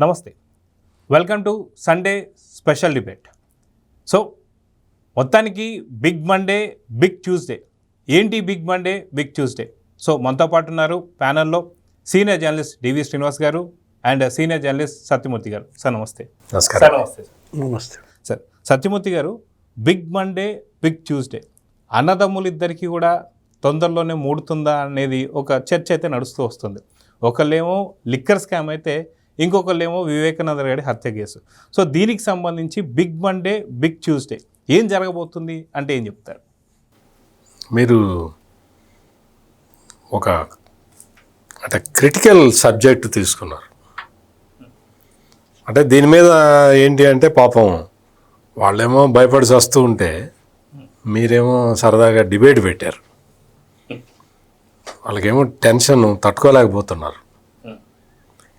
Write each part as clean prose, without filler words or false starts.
నమస్తే, welcome to Sunday special debate. So మొత్తానికి big Monday, big Tuesday. ఏంటి big Monday, big Tuesday? So మనతో పాటు ఉన్నారు ప్యానల్లో సీనియర్ జర్నలిస్ట్ డివి శ్రీనివాస్ గారు అండ్ సీనియర్ జర్నలిస్ట్ సత్యమూర్తి గారు. సార్ నమస్తే. నమస్కారం. నమస్తే సార్. సత్యమూర్తి గారు, బిగ్ మండే, బిగ్ ట్యూస్డే అన్నదమ్ములిద్దరికీ కూడా తొందరలోనే మూడుతుందా అనేది ఒక చర్చ అయితే నడుస్తూ వస్తుంది. ఒకళ్ళేమో లిక్కర్ స్కామ్ అయితే ఇంకొకళ్ళేమో వివేకానంద గారి హత్య కేసు. సో దీనికి సంబంధించి బిగ్ మండే, బిగ్ ట్యూస్డే ఏం జరగబోతుంది అంటే ఏం చెప్తారు? మీరు ఒక అంటే క్రిటికల్ సబ్జెక్ట్ తీసుకున్నారు. అంటే దీని మీద ఏంటి అంటే పాపం వాళ్ళేమో భయపడి వస్తూ ఉంటే మీరేమో సరదాగా డిబేట్ పెట్టారు. వాళ్ళకేమో టెన్షన్ తట్టుకోలేకపోతున్నారు.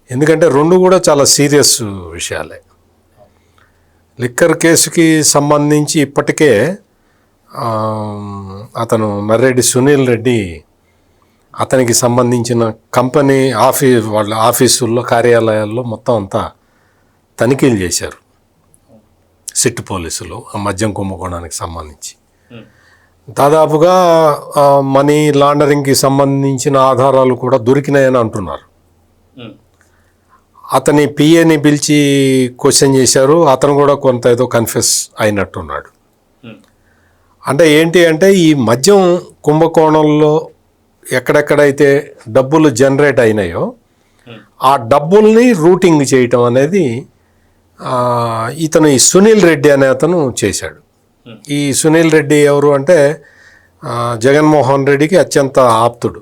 ఎందుకంటే రెండు కూడా చాలా సీరియస్ విషయాలే. లిక్కర్ కేసుకి సంబంధించి ఇప్పటికే అతను నర్రెడ్డి సునీల్ రెడ్డి అతనికి సంబంధించిన కంపెనీ వాళ్ళ ఆఫీసుల్లో కార్యాలయాల్లో మొత్తం అంతా తనిఖీలు చేశారు సిట్ పోలీసులు ఆ మద్యం కుంభకోణానికి సంబంధించి. దాదాపుగా మనీ లాండరింగ్కి సంబంధించిన ఆధారాలు కూడా దొరికినాయని అంటున్నారు. అతని పిఏని పిలిచి క్వశ్చన్ చేశారు. అతను కూడా కొంత ఏదో కన్ఫెస్ అయినట్టున్నాడు. అంటే ఏంటి అంటే ఈ మద్యం కుంభకోణంలో ఎక్కడెక్కడైతే డబ్బులు జనరేట్ అయినాయో ఆ డబ్బుల్ని రూటింగ్ చేయటం అనేది ఈ సునీల్ రెడ్డి అనే అతను చేశాడు. ఈ సునీల్ రెడ్డి ఎవరు అంటే జగన్మోహన్ రెడ్డికి అత్యంత ఆప్తుడు,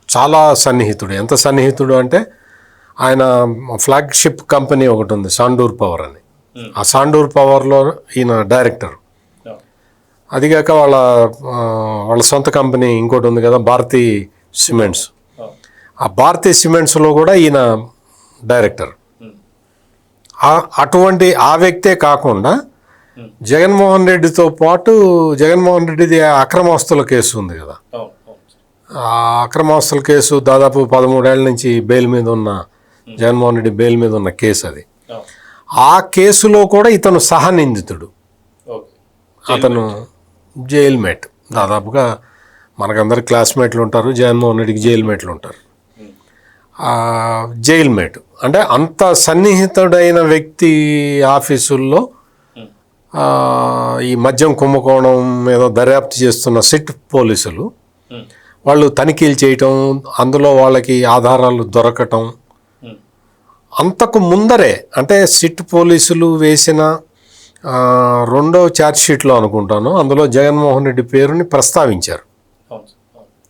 చాలా సన్నిహితుడు. ఎంత సన్నిహితుడు అంటే ఆయన ఫ్లాగ్షిప్ కంపెనీ ఒకటి ఉంది సాండూర్ పవర్ అని. ఆ సాండూర్ పవర్లో ఈయన డైరెక్టర్. అదిగాక వాళ్ళ సొంత కంపెనీ ఇంకోటి ఉంది కదా, భారతీ సిమెంట్స్. ఆ భారతీ సిమెంట్స్లో కూడా ఈయన డైరెక్టర్. అటువంటి ఆ వ్యక్తే కాకుండా జగన్మోహన్ రెడ్డితో పాటు జగన్మోహన్ రెడ్డిది అక్రమాస్తుల కేసు ఉంది కదా, ఆ అక్రమాస్తుల కేసు దాదాపు 13 ఏళ్ల నుంచి బెయిల్ మీద ఉన్న జగన్మోహన్ రెడ్డి బెయిల్ మీద ఉన్న కేసు అది. ఆ కేసులో కూడా ఇతను సహనిందితుడు. అతను జైల్ మేట్. దాదాపుగా మనకందరికి క్లాస్మేట్లు ఉంటారు, జగన్మోహన్ రెడ్డికి జైల్ మేట్లు ఉంటారు. జైల్ మేట్ అంటే అంత సన్నిహితుడైన వ్యక్తి ఆఫీసుల్లో ఈ మద్యం కుంభకోణం మీద దర్యాప్తు చేస్తున్న సిట్ పోలీసులు వాళ్ళు తనిఖీలు చేయటం, అందులో వాళ్ళకి ఆధారాలు దొరకటం. అంతకు ముందరే అంటే సిట్ పోలీసులు వేసిన రెండో ఛార్జ్షీట్లో అనుకుంటాను, అందులో జగన్మోహన్ రెడ్డి పేరుని ప్రస్తావించారు.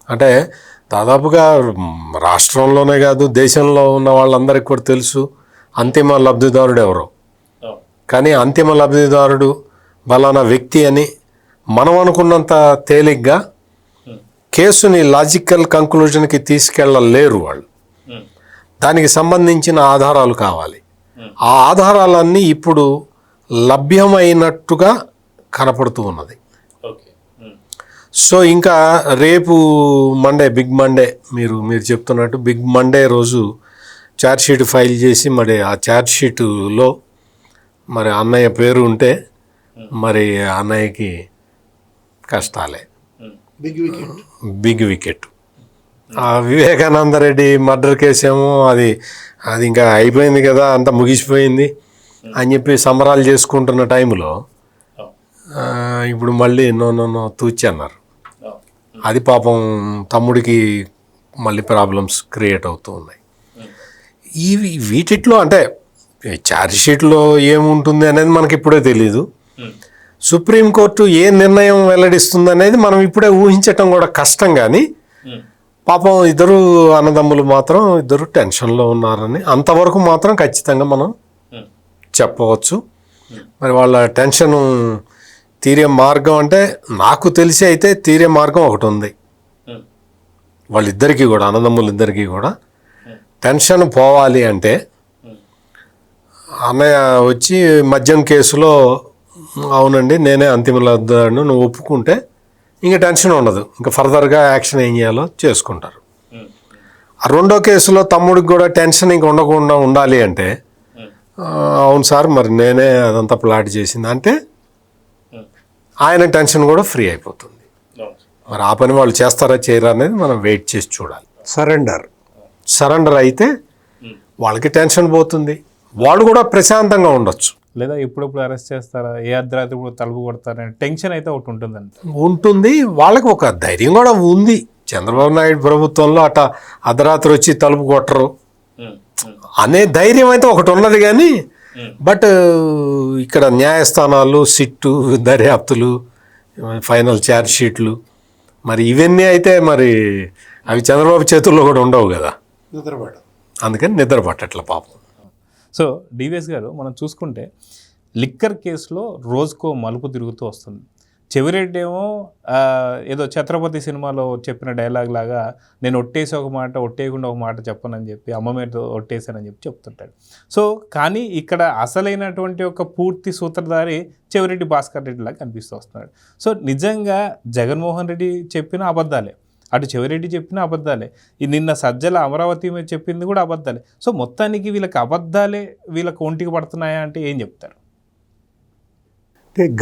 అంటే దాదాపుగా రాష్ట్రంలోనే కాదు దేశంలో ఉన్న వాళ్ళందరికీ కూడా తెలుసు అంతిమ లబ్ధిదారుడు ఎవరో. కానీ అంతిమ లబ్ధిదారుడు బలానా వ్యక్తి అని మనం అనుకున్నంత తేలిగ్గా కేసుని లాజికల్ కంక్లూజన్కి తీసుకెళ్ళలేరు వాళ్ళు. దానికి సంబంధించిన ఆధారాలు కావాలి. ఆ ఆధారాలన్నీ ఇప్పుడు లభ్యమైనట్టుగా కనపడుతూ ఉన్నది. సో ఇంకా రేపు మండే, బిగ్ మండే, మీరు చెప్తున్నట్టు బిగ్ మండే రోజు ఛార్జ్షీట్ ఫైల్ చేసి మరి ఆ ఛార్జ్షీటులో మరి అన్నయ్య పేరు ఉంటే మరి అన్నయ్యకి కష్టాలే. Big wicket. ఆ వివేకానంద రెడ్డి మర్డర్ కేసు ఏమో అది ఇంకా అయిపోయింది కదా, అంత ముగిసిపోయింది అని చెప్పి సంబరాలు చేసుకుంటున్న టైంలో ఇప్పుడు మళ్ళీ నో తూచి అన్నారు. అది పాపం తమ్ముడికి మళ్ళీ ప్రాబ్లమ్స్ క్రియేట్ అవుతూ ఉన్నాయి. వీటిలో అంటే ఛార్జ్షీట్లో ఏముంటుంది అనేది మనకి ఇప్పుడే తెలీదు. సుప్రీంకోర్టు ఏ నిర్ణయం వెల్లడిస్తుంది అనేది మనం ఇప్పుడే ఊహించటం కూడా కష్టం. కానీ పాపం ఇద్దరు అన్నదమ్ములు మాత్రం ఇద్దరు టెన్షన్లో ఉన్నారని అంతవరకు మాత్రం ఖచ్చితంగా మనం చెప్పవచ్చు. మరి వాళ్ళ టెన్షన్ తీరే మార్గం అంటే నాకు తెలిసి అయితే తీరే మార్గం ఒకటి ఉంది. వాళ్ళిద్దరికీ కూడా అన్నదమ్ములిద్దరికీ కూడా టెన్షన్ పోవాలి అంటే అన్నయ్య వచ్చి మద్యం కేసులో అవునండి నేనే అంతిమ లబ్ధిదారుని నువ్వు ఒప్పుకుంటే ఇంకా టెన్షన్ ఉండదు, ఇంకా ఫర్దర్గా యాక్షన్ ఏం చేయాలో చేసుకుంటారు. రెండో కేసులో తమ్ముడికి కూడా టెన్షన్ ఇంక ఉండకుండా ఉండాలి అంటే అవును సార్ మరి నేనే అదంతా ప్లాట్ చేసింది అంటే ఆయన టెన్షన్ కూడా ఫ్రీ అయిపోతుంది. మరి ఆ పని వాళ్ళు చేస్తారా చేయరా అనేది మనం వెయిట్ చేసి చూడాలి. సరెండర్ అయితే వాళ్ళకి టెన్షన్ పోతుంది, వాళ్ళు కూడా ప్రశాంతంగా ఉండొచ్చు. లేదా ఇప్పుడప్పుడు అరెస్ట్ చేస్తారా, ఏ అర్ధరాత్రి కూడా తలుపు కొడతారని టెన్షన్ అయితే ఒకటి ఉంటుందండి. ఉంటుంది, వాళ్ళకి ఒక ధైర్యం కూడా ఉంది. చంద్రబాబు నాయుడు ప్రభుత్వంలో అట్లా అర్ధరాత్రి వచ్చి తలుపు కొట్టరు అనే ధైర్యం అయితే ఒకటి ఉన్నది. కానీ బట్ ఇక్కడ న్యాయస్థానాలు, సిట్టు, దర్యాప్తులు, ఫైనల్ ఛార్జ్ షీట్లు మరి ఇవన్నీ అయితే మరి అవి చంద్రబాబు చేతుల్లో కూడా ఉండవు కదా, అందుకని నిద్ర పట్టట్ల పాపం. సో డివిఎస్ గారు మనం చూసుకుంటే లిక్కర్ కేసులో రోజుకో మలుపు తిరుగుతూ వస్తుంది. చెవిరెడ్డి ఏమో ఏదో ఛత్రపతి సినిమాలో చెప్పిన డైలాగ్ లాగా నేను ఒట్టేసి ఒక మాట ఒట్టేయకుండా ఒక మాట చెప్పనని చెప్పి అమ్మ మీద ఒట్టేసానని చెప్పి చెప్తుంటాడు. సో కానీ ఇక్కడ అసలైనటువంటి ఒక పూర్తి సూత్రధారి చెవిరెడ్డి భాస్కర్ రెడ్డి లాగా కనిపిస్తూ వస్తున్నాడు. సో నిజంగా జగన్మోహన్ రెడ్డి చెప్పిన అబద్ధాలే, అటు చెవిరెడ్డి చెప్పిన అబద్ధాలే, ఈ నిన్న సజ్జల అమరావతి మీద చెప్పింది కూడా అబద్ధాలే. సో మొత్తానికి వీళ్ళకి అబద్ధాలే వీళ్ళకి ఒంటికి పడుతున్నాయా అంటే ఏం చెప్తారు?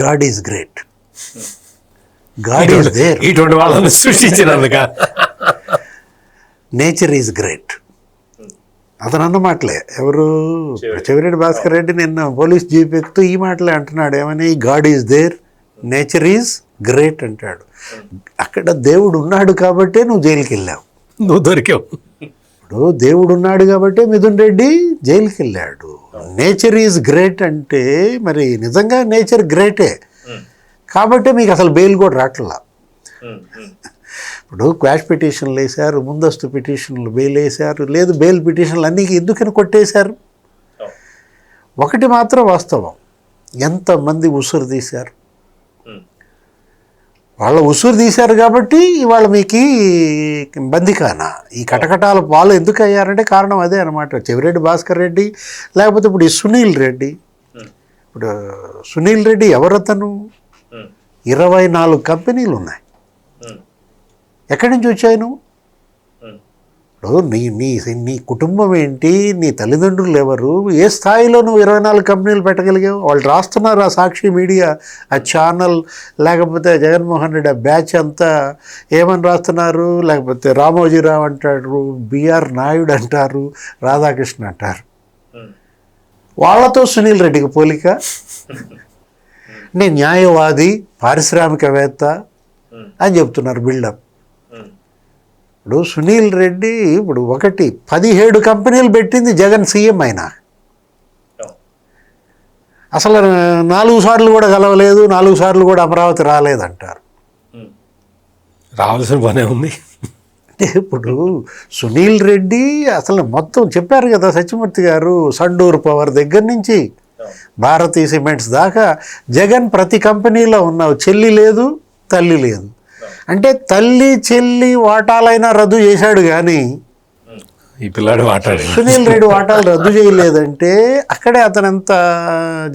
God is great, God is there, ఇటువంటి వాళ్ళని సృష్టించినందుక నేచర్ ఈజ్ గ్రేట్. అతను అన్న మాటలే, ఎవరు చెవిరెడ్డి భాస్కర్ రెడ్డి నిన్న పోలీస్ జీప్ ఎక్కుతూ ఈ మాటలే అంటున్నాడు. ఏమని? God is there, nature is great అంటాడు. అక్కడ దేవుడు ఉన్నాడు కాబట్టే నువ్వు జైలుకి వెళ్ళావు, నువ్వు దొరికావు. ఇప్పుడు దేవుడు ఉన్నాడు కాబట్టే మిథున్ రెడ్డి జైలుకి వెళ్ళాడు. నేచర్ ఈజ్ గ్రేట్ అంటే మరి నిజంగా నేచర్ గ్రేటే కాబట్టి మీకు అసలు బెయిల్ కూడా రాట్లా. ఇప్పుడు క్వాష్ పిటిషన్లు వేశారు, ముందస్తు పిటిషన్లు బెయిల్ వేశారు, లేదు బెయిల్ పిటిషన్లు అన్నీ ఎందుకని కొట్టేశారు. ఒకటి మాత్రం వాస్తవం, ఎంతమంది ఉసురు తీశారు. వాళ్ళ ఉసురు తీశారు కాబట్టి ఇవాళ మీకు బందికానా ఈ కటకటాల పాలు ఎందుకు అయ్యారంటే కారణం అదే అనమాట. చెవిరెడ్డి భాస్కర్ రెడ్డి లేకపోతే ఇప్పుడు ఈ సునీల్ రెడ్డి. ఇప్పుడు సునీల్ రెడ్డి ఎవరతను? 24 కంపెనీలు ఉన్నాయి. ఎక్కడి నుంచి వచ్చాయి నువ్వు? ఇప్పుడు నీ కుటుంబం ఏంటి, నీ తల్లిదండ్రులు ఎవరు, ఏ స్థాయిలో నువ్వు 24 కంపెనీలు పెట్టగలిగావు? వాళ్ళు రాస్తున్నారు ఆ సాక్షి మీడియా, ఆ ఛానల్, లేకపోతే జగన్మోహన్ రెడ్డి ఆ బ్యాచ్ అంతా ఏమని రాస్తున్నారు? లేకపోతే రామోజీరావు అంటారు, బిఆర్ నాయుడు అంటారు, రాధాకృష్ణ అంటారు. వాళ్ళతో సునీల్ రెడ్డికి పోలిక. నేను న్యాయవాది, పారిశ్రామికవేత్త అని చెప్తున్నారు బిల్డప్. ఇప్పుడు సునీల్ రెడ్డి ఇప్పుడు 17 కంపెనీలు పెట్టింది జగన్ సీఎం అయినా. అసలు 4 సార్లు కూడా కలవలేదు, 4 సార్లు కూడా అమరావతి రాలేదంటారు. రావాల్సిన పనే ఉంది. ఇప్పుడు సునీల్ రెడ్డి అసలు మొత్తం చెప్పారు కదా సత్యమూర్తి గారు, సండూర్ పవర్ దగ్గర నుంచి భారతీ సిమెంట్స్ దాకా జగన్ ప్రతి కంపెనీలో ఉన్నావు. చెల్లి లేదు, తల్లి లేదు. అంటే తల్లి చెల్లి వాటాలైనా రద్దు చేశాడు కానీ ఈ పిల్లాడు వాటాడు సునీల్ రెడ్డి వాటాలు రద్దు చేయలేదంటే అక్కడే అతను ఎంత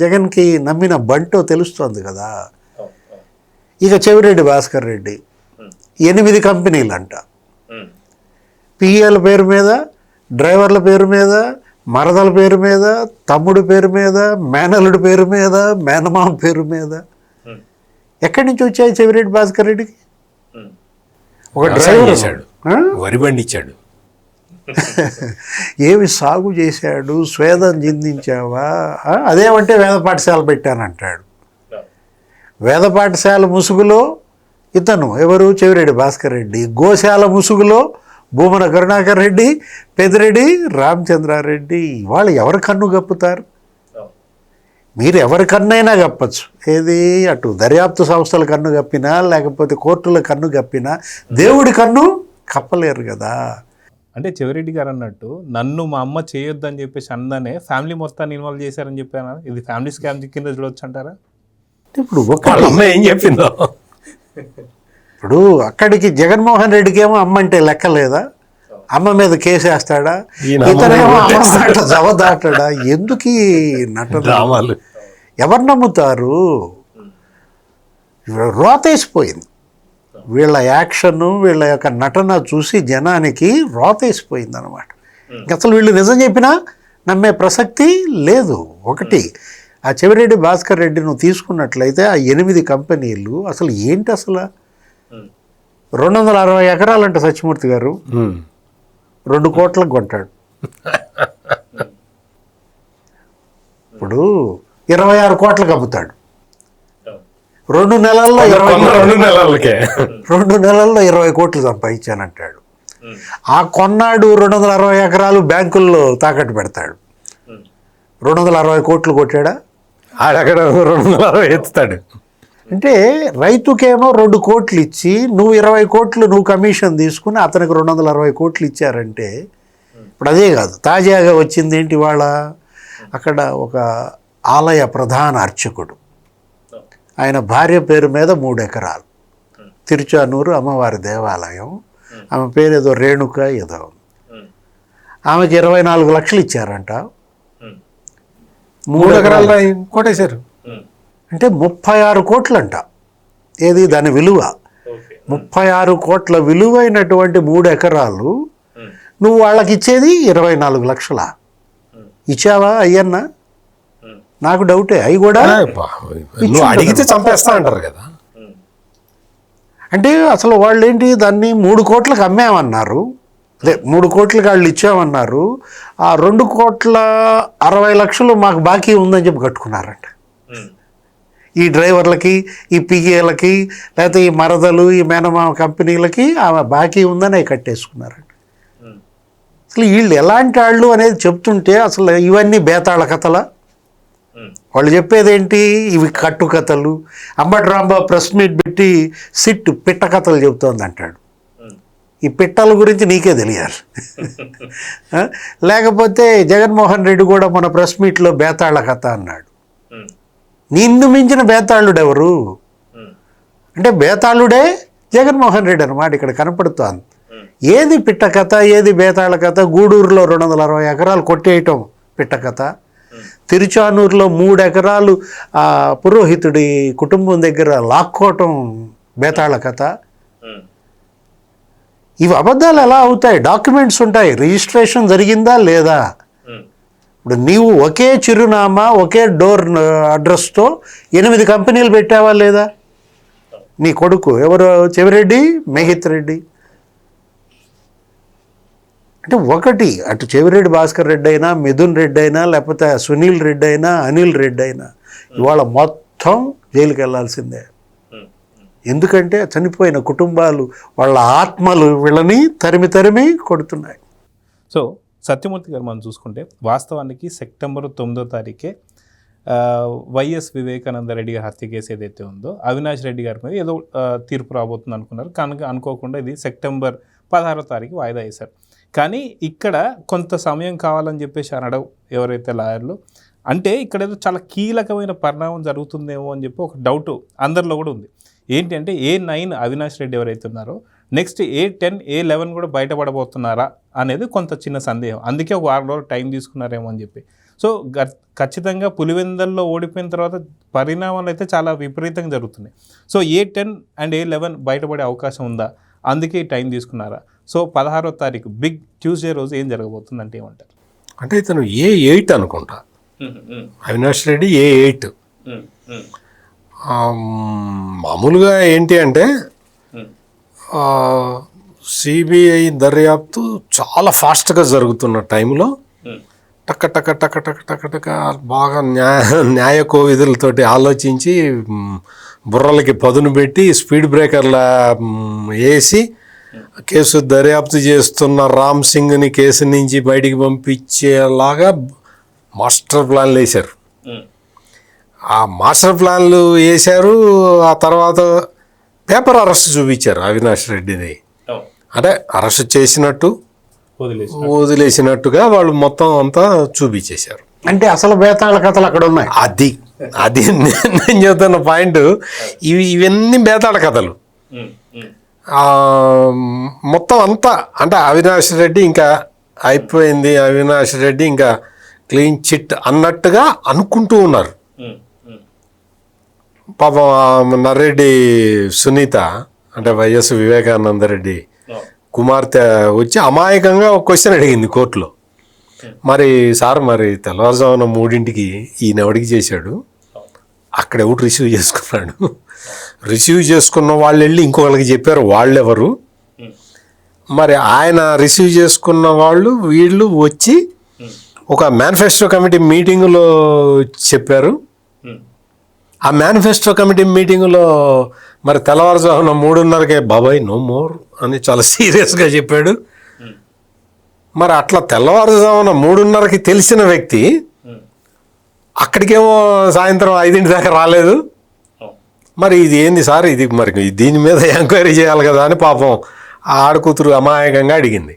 జగన్కి నమ్మిన బంటో తెలుస్తోంది కదా. ఇక చెవిరెడ్డి భాస్కర్ రెడ్డి 8 కంపెనీలు అంట. పిఎల్ పేరు మీద, డ్రైవర్ల పేరు మీద, మరదల పేరు మీద, తమ్ముడి పేరు మీద, మేనల్లుడి పేరు మీద, మేనమామ పేరు మీద. ఎక్కడి నుంచి వచ్చాయి చెవిరెడ్డి భాస్కర్ రెడ్డికి? ఒక డ్రైవర్ చేశాడు, వరి బండి ఇచ్చాడు. ఏమి సాగు చేశాడు, స్వేదం చిందించావా? అదేమంటే వేద పాఠశాల పెట్టానంటాడు. వేద పాఠశాల ముసుగులో ఇతను ఎవరు? చెవిరెడ్డి భాస్కర్ రెడ్డి. గోశాల ముసుగులో భూమన కరుణాకర్ రెడ్డి, పెద్దిరెడ్డి రామచంద్రారెడ్డి. వాళ్ళు ఎవరి కన్ను కప్పుతారు? మీరు ఎవరి కన్నైనా కప్పచ్చు. ఏది అటు దర్యాప్తు సంస్థల కన్ను కప్పినా, లేకపోతే కోర్టుల కన్ను కప్పినా దేవుడి కన్ను కప్పలేరు కదా. అంటే చెవిరెడ్డి గారు అన్నట్టు నన్ను మా అమ్మ చేయొద్దని చెప్పేసి అందనే ఫ్యామిలీ మొత్తాన్ని ఇన్వాల్వ్ చేశారని చెప్పాను. ఇది ఫ్యామిలీ స్కామ్ కింద చూడొచ్చు అంటారా? ఇప్పుడు ఏం చెప్పిందో ఇప్పుడు అక్కడికి జగన్మోహన్ రెడ్డికి ఏమో అమ్మ అంటే లెక్క లేదా? అమ్మ మీద కేసు వేస్తాడా? ఇతనేమో అమ్మ జవదాటాడా? ఎందుకు ఈ నటన? ఎవరు నమ్ముతారు? రోతేసిపోయింది. వీళ్ళ యాక్షన్, వీళ్ళ యొక్క నటన చూసి జనానికి రోతేసిపోయింది అనమాట. అసలు వీళ్ళు నిజం చెప్పినా నమ్మే ప్రసక్తి లేదు. ఒకటి, ఆ చెవిరెడ్డి భాస్కర్ రెడ్డి నువ్వు తీసుకున్నట్లయితే ఆ 8 కంపెనీలు అసలు ఏంటి, అసలు 260 ఎకరాలంట సత్యమూర్తి గారు, 2 కోట్లకు కొంటాడు. ఇప్పుడు 26 కోట్లకు అమ్ముతాడు. 2 నెలల్లో 20 కోట్లు సంపాదించానంటాడు. ఆ కొన్నాడు 260 ఎకరాలు బ్యాంకుల్లో తాకట్టు పెడతాడు. 260 కోట్లు కొట్టాడా? ఆడక్కడ 260 ఎత్తుతాడు. అంటే రైతుకేమో 2 కోట్లు ఇచ్చి నువ్వు 20 కోట్లు నువ్వు కమిషన్ తీసుకుని అతనికి 260 కోట్లు ఇచ్చారంటే ఇప్పుడు అదే కాదు. తాజాగా వచ్చింది ఏంటి ఇవాళ, అక్కడ ఒక ఆలయ ప్రధాన అర్చకుడు, ఆయన భార్య పేరు మీద 3 ఎకరాలు, తిరుచానూరు అమ్మవారి దేవాలయం, ఆమె పేరు ఏదో రేణుక ఏదో, ఆమెకి 24 లక్షలు ఇచ్చారంట. 3 ఎకరాలు కొట్టేశారు. అంటే 36 కోట్లంట. ఏది దాని విలువ? 36 కోట్ల విలువైనటువంటి 3 ఎకరాలు నువ్వు వాళ్ళకి ఇచ్చేది 24 లక్షల. ఇచ్చావా అయ్యన్నా? నాకు డౌటే. అవి కూడా నువ్వు అడిగితే చంపేస్తా అంటారు కదా. అంటే అసలు వాళ్ళు ఏంటి, దాన్ని 3 కోట్లకు అమ్మామన్నారు, అదే 3 కోట్లకి వాళ్ళు ఇచ్చామన్నారు. ఆ 2,60,00,000 మాకు బాకీ ఉందని చెప్పి కట్టుకున్నారంట. ఈ డ్రైవర్లకి, ఈ పిఏలకి, లేకపోతే ఈ మరదలు, ఈ మేనమామ కంపెనీలకి ఆమె బాకీ ఉందని అవి కట్టేసుకున్నారంట. అసలు వీళ్ళు ఎలాంటి వాళ్ళు అనేది చెప్తుంటే అసలు ఇవన్నీ బేతాళ కథల. వాళ్ళు చెప్పేదేంటి, ఇవి కట్టు కథలు. అంబటి రాంబాబు ప్రెస్ మీట్ పెట్టి సిట్ పిట్ట కథలు చెబుతోంది అంటాడు. ఈ పిట్టల గురించి నీకే తెలియాలి. లేకపోతే జగన్మోహన్ రెడ్డి కూడా మన ప్రెస్ మీట్లో బేతాళ కథ అన్నాడు. నిన్ను మించిన బేతాళుడు ఎవరు అంటే బేతాళుడే జగన్మోహన్ రెడ్డి అనమాట ఇక్కడ కనపడుతోంది. ఏది పిట్ట కథ, ఏది బేతాళ కథ? గూడూరులో 260 ఎకరాలు కొట్టేయటం పిట్ట కథ, తిరుచానూరులో 3 ఎకరాలు పురోహితుడి కుటుంబం దగ్గర లాక్కోవటం బేతాళ కథ. ఇవి అబద్ధాలు ఎలా అవుతాయి? డాక్యుమెంట్స్ ఉంటాయి, రిజిస్ట్రేషన్ జరిగిందా లేదా. ఇప్పుడు నీవు ఒకే చిరునామా, ఒకే డోర్ అడ్రస్తో 8 కంపెనీలు పెట్టావా లేదా? నీ కొడుకు ఎవరు, చెవిరెడ్డి, మెహిత్ రెడ్డి. అంటే ఒకటి, అటు చెవిరెడ్డి భాస్కర్ రెడ్డి అయినా, మిథున్ రెడ్డి అయినా, లేకపోతే సునీల్ రెడ్డి అయినా, అనిల్ రెడ్డి అయినా ఇవాళ మొత్తం జైలుకి వెళ్ళాల్సిందే. ఎందుకంటే చనిపోయిన కుటుంబాలు, వాళ్ళ ఆత్మలు వీళ్ళని తరిమి తరిమి కొడుతున్నాయి. సో సత్యమూర్తి గారు మనం చూసుకుంటే వాస్తవానికి సెప్టెంబర్ 9వ తారీఖే వైఎస్ వివేకానంద రెడ్డి గారి హత్య కేసు ఏదైతే ఉందో అవినాష్ రెడ్డి గారి మీద ఏదో తీర్పు రాబోతుంది అనుకున్నారు. కనుక అనుకోకుండా ఇది సెప్టెంబర్ 16వ తారీఖు వాయిదా వేశారు. కానీ ఇక్కడ కొంత సమయం కావాలని చెప్పేసి అనడం ఎవరైతే లాయర్లు, అంటే ఇక్కడ ఏదో చాలా కీలకమైన పరిణామం జరుగుతుందేమో అని చెప్పి ఒక డౌట్ అందరిలో కూడా ఉంది. ఏంటి అంటే A9 అవినాష్ రెడ్డి ఎవరైతే ఉన్నారో నెక్స్ట్ A10, A11 కూడా బయటపడబోతున్నారా అనేది కొంత చిన్న సందేహం. అందుకే ఒక 6 రోజులు టైం తీసుకున్నారేమో అని చెప్పి. సో ఖచ్చితంగా పులివెందల్లో ఓడిపోయిన తర్వాత పరిణామాలు అయితే చాలా విపరీతంగా జరుగుతున్నాయి. సో A10 and A11 బయటపడే అవకాశం ఉందా? అందుకే టైం తీసుకున్నారా? సో 16వ తారీఖు బిగ్ ట్యూస్డే రోజు ఏం జరగబోతుంది అంటే ఏమంటారు? అంటే ఇతను A8 అనుకుంటా, అవినాష్ రెడ్డి A8. మామూలుగా ఏంటి అంటే సిబిఐ దర్యాప్తు చాలా ఫాస్ట్గా జరుగుతున్న టైంలో టక్క టక్క టక్క టక్క టక్క టక్క బాగా న్యాయ కోవిధులతోటి ఆలోచించి బుర్రలకి పదును పెట్టి స్పీడ్ బ్రేకర్ల వేసి కేసు దర్యాప్తు చేస్తున్న రామ్ సింగ్ని కేసు నుంచి బయటికి పంపించేలాగా మాస్టర్ ప్లాన్లు వేశారు. ఆ మాస్టర్ ప్లాన్లు వేశారు. ఆ తర్వాత పేపర్ అరెస్ట్ చూపించారు అవినాష్ రెడ్డిని. అంటే అరెస్ట్ చేసినట్టు వదిలేసినట్టుగా వాళ్ళు మొత్తం అంతా చూపించేశారు. అంటే అసలు బేతాళ కథలు అక్కడ ఉన్నాయి. అది నేను చెప్తున్న పాయింట్. ఇవన్నీ బేతాళ కథలు మొత్తం అంతా. అంటే అవినాష్ రెడ్డి ఇంకా అయిపోయింది, అవినాష్ రెడ్డి ఇంకా క్లీన్ చిట్ అన్నట్టుగా అనుకుంటూ ఉన్నారు. పాపం నర్రెడ్డి సునీత అంటే వైఎస్ వివేకానంద రెడ్డి కుమార్తె వచ్చి అమాయకంగా ఒక క్వశ్చన్ అడిగింది కోర్టులో. మరి సార్ మరి తెల్లవారుజామున 3ంటికి ఈయన ఎవడికి చేశాడు, అక్కడ ఎవడు రిసీవ్ చేసుకున్నాడు, రిసీవ్ చేసుకున్న వాళ్ళు వెళ్ళి ఇంకొకరికి చెప్పారు వాళ్ళెవరు, మరి ఆయన రిసీవ్ చేసుకున్న వాళ్ళు వీళ్ళు వచ్చి ఒక మేనిఫెస్టో కమిటీ మీటింగులో చెప్పారు. ఆ మేనిఫెస్టో కమిటీ మీటింగులో మరి తెల్లవారుజామున 3:30కే బాబాయ్ నో మోర్ అని చాలా సీరియస్గా చెప్పాడు. మరి అట్లా తెల్లవారుజామున 3:30కి తెలిసిన వ్యక్తి అక్కడికేమో సాయంత్రం 5 దాకా రాలేదు. మరి ఇది ఏంది సార్, ఇది మరి దీని మీద ఎంక్వైరీ చేయాలి కదా అని పాపం ఆడకూతురు అమాయకంగా అడిగింది.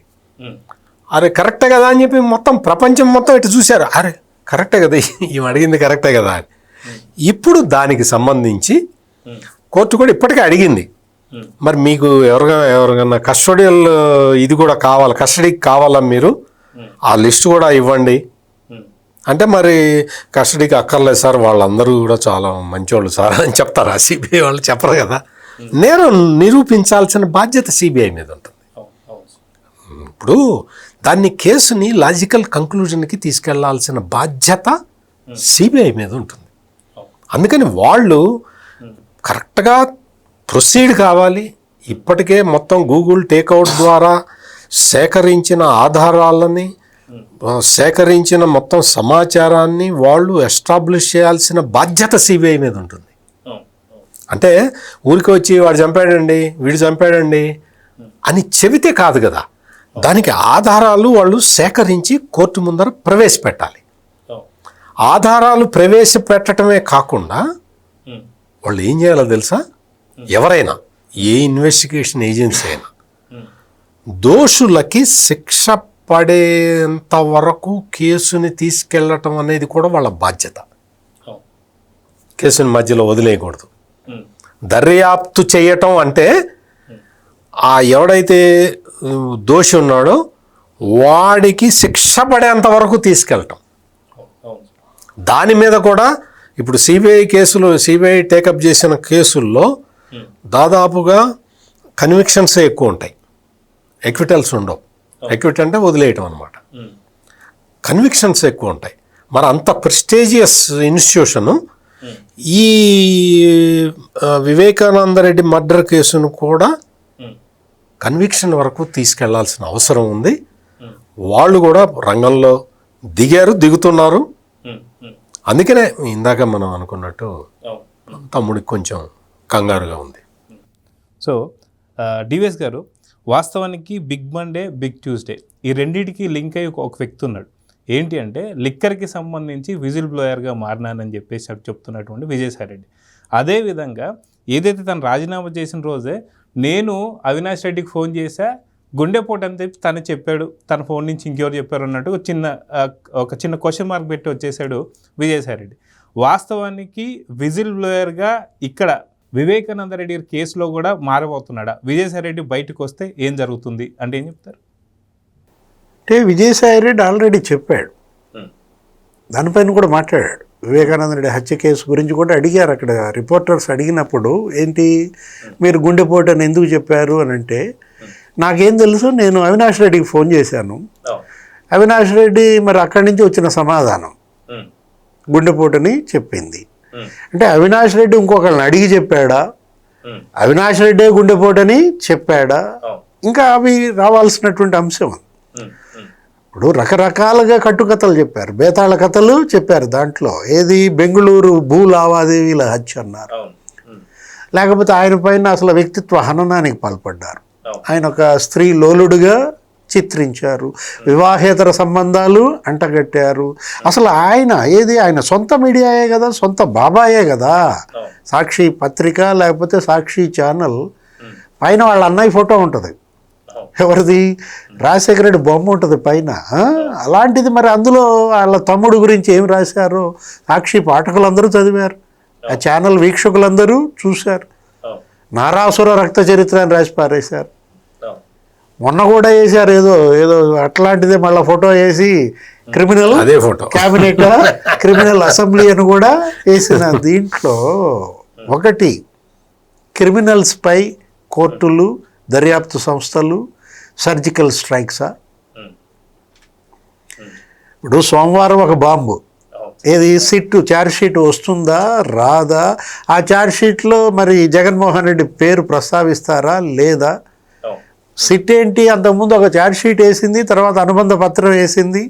అరే కరెక్టే కదా అని చెప్పి మొత్తం ప్రపంచం మొత్తం ఇటు చూశారు. అరే కరెక్టే కదా, ఈమె అడిగింది కరెక్టే కదా అని. ఇప్పుడు దానికి సంబంధించి కోర్టు కూడా ఇప్పటికే అడిగింది, మరి మీకు ఎవరికన్నా కస్టడియల్ ఇది కూడా కావాలి, కస్టడీకి కావాలా మీరు, ఆ లిస్ట్ కూడా ఇవ్వండి అంటే, మరి కస్టడీకి అక్కర్లేదు సార్ వాళ్ళందరూ కూడా చాలా మంచోళ్ళు సార్ అని చెప్తారా? సిబిఐ వాళ్ళు చెప్పరు కదా. నేను నిరూపించాల్సిన బాధ్యత సిబిఐ మీద ఉంటుంది. ఇప్పుడు దాన్ని కేసుని లాజికల్ కంక్లూజన్కి తీసుకెళ్లాల్సిన బాధ్యత సిబిఐ మీద ఉంటుంది. అందుకని వాళ్ళు కరెక్ట్గా ప్రొసీడ్ కావాలి. ఇప్పటికే మొత్తం గూగుల్ టేక్అవుట్ ద్వారా సేకరించిన ఆధారాలని, సేకరించిన మొత్తం సమాచారాన్ని వాళ్ళు ఎస్టాబ్లిష్ చేయాల్సిన బాధ్యత సిబిఐ మీద ఉంటుంది. అంటే ఊరికి వచ్చి వాడు చంపాడండి వీడు చంపాడండి అని చెబితే కాదు కదా, దానికి ఆధారాలు వాళ్ళు సేకరించి కోర్టు ముందర ప్రవేశపెట్టాలి. ఆధారాలు ప్రవేశపెట్టడమే కాకుండా వాళ్ళు ఏం చేయాలో తెలుసా, ఎవరైనా ఏ ఇన్వెస్టిగేషన్ ఏజెన్సీ అయినా దోషులకి శిక్ష పడేంత వరకు కేసుని తీసుకెళ్ళటం అనేది కూడా వాళ్ళ బాధ్యత. కేసుని మధ్యలో వదిలేయకూడదు. దర్యాప్తు చేయటం అంటే ఆ ఎవడైతే దోషి ఉన్నాడో వాడికి శిక్ష పడేంత వరకు తీసుకెళ్ళటం. దాని మీద కూడా ఇప్పుడు సిబిఐ టేకప్ చేసిన కేసుల్లో దాదాపుగా కన్విక్షన్స్ ఎక్కువ ఉంటాయి, ఎక్విటల్స్ ఉండవు. ఎక్విట్ అంటే వదిలేయటం అనమాట. కన్విక్షన్స్ ఎక్కువ ఉంటాయి. మరి అంత ప్రెస్టీజియస్ ఇన్స్టిట్యూషను ఈ వివేకానంద రెడ్డి మర్డర్ కేసును కూడా కన్విక్షన్ వరకు తీసుకెళ్లాల్సిన అవసరం ఉంది. వాళ్ళు కూడా రంగంలో దిగుతున్నారు. అందుకనే ఇందాక మనం అనుకున్నట్టు తమ్ముడికి కొంచెం కంగారుగా ఉంది. సో డివిఎస్ గారు, వాస్తవానికి బిగ్ మండే, బిగ్ ట్యూస్డే ఈ రెండింటికి లింక్ అయ్యి ఒక వ్యక్తి ఉన్నాడు. ఏంటి అంటే లిక్కర్కి సంబంధించి విజిల్ బ్లోయర్గా మారినానని చెప్పేసి చెప్తున్నటువంటి విజయసాయిరెడ్డి. అదేవిధంగా ఏదైతే తను రాజీనామా చేసిన రోజే నేను అవినాష్ రెడ్డికి ఫోన్ చేశా, గుండెపోటు అని చెప్పి తను చెప్పాడు, తన ఫోన్ నుంచి ఇంకెవరు చెప్పారు అన్నట్టు ఒక చిన్న క్వశ్చన్ మార్క్ పెట్టి వచ్చేసాడు విజయసాయిరెడ్డి. వాస్తవానికి విజిల్ బ్లోయర్గా ఇక్కడ వివేకానంద రెడ్డి కేసులో కూడా మారబోతున్నాడా? విజయసాయిరెడ్డి బయటకు వస్తే ఏం జరుగుతుంది అంటే ఏం చెప్తారు? అంటే విజయసాయిరెడ్డి ఆల్రెడీ చెప్పాడు, దానిపైన కూడా మాట్లాడాడు. వివేకానంద రెడ్డి హత్య కేసు గురించి కూడా అడిగారు. అక్కడ రిపోర్టర్స్ అడిగినప్పుడు ఏంటి మీరు గుండెపోటు అని ఎందుకు చెప్పారు అని అంటే, నాకేం తెలుసు, నేను అవినాష్ రెడ్డికి ఫోన్ చేశాను, అవినాష్ రెడ్డి మరి అక్కడి నుంచి వచ్చిన సమాధానం గుండెపోటుని చెప్పింది. అంటే అవినాష్ రెడ్డి ఇంకొకళ్ళని అడిగి చెప్పాడా, అవినాష్ రెడ్డే గుండెపోటని చెప్పాడా, ఇంకా అవి రావాల్సినటువంటి అంశం. ఇప్పుడు రకరకాలుగా కట్టుకథలు చెప్పారు, బేతాళ కథలు చెప్పారు. దాంట్లో ఏది బెంగళూరు భూ లావాదేవీల హత్య అన్నారు, లేకపోతే ఆయన పైన అసలు వ్యక్తిత్వ హననానికి పాల్పడ్డారు, ఆయన ఒక స్త్రీ లోలుడుగా చిత్రించారు, వివాహేతర సంబంధాలు అంటగట్టారు. అసలు ఆయన సొంత మీడియాయే కదా, సొంత బాబాయే కదా. సాక్షి పత్రిక లేకపోతే సాక్షి ఛానల్ పైన వాళ్ళ అన్నయ్య ఫోటో ఉంటుంది, ఎవరిది, రాజశేఖర రెడ్డి బొమ్మ ఉంటుంది పైన. అలాంటిది మరి అందులో వాళ్ళ తమ్ముడు గురించి ఏం రాశారో సాక్షి పాఠకులందరూ చదివారు, ఆ ఛానల్ వీక్షకులందరూ చూశారు. నారాసుర రక్త చరిత్ర అని రాసి పారేశారు. మొన్న కూడా వేశారు ఏదో అట్లాంటిదే, మళ్ళీ ఫోటో వేసి క్రిమినల్ క్యాబినెట్ క్రిమినల్ అసెంబ్లీ అని కూడా వేసిన. దీంట్లో ఒకటి క్రిమినల్స్పై కోర్టులు, దర్యాప్తు సంస్థలు, సర్జికల్ స్ట్రైక్సా? ఇప్పుడు సోమవారం ఒక బాంబు, ఏది సిట్ ఛార్జ్షీట్ వస్తుందా రాదా? ఆ ఛార్జ్షీట్లో మరి జగన్మోహన్ రెడ్డి పేరు ప్రస్తావిస్తారా లేదా? సిట్ ఏంటి, అంతకుముందు ఒక ఛార్జ్షీట్ వేసింది, తర్వాత అనుబంధ పత్రం వేసింది.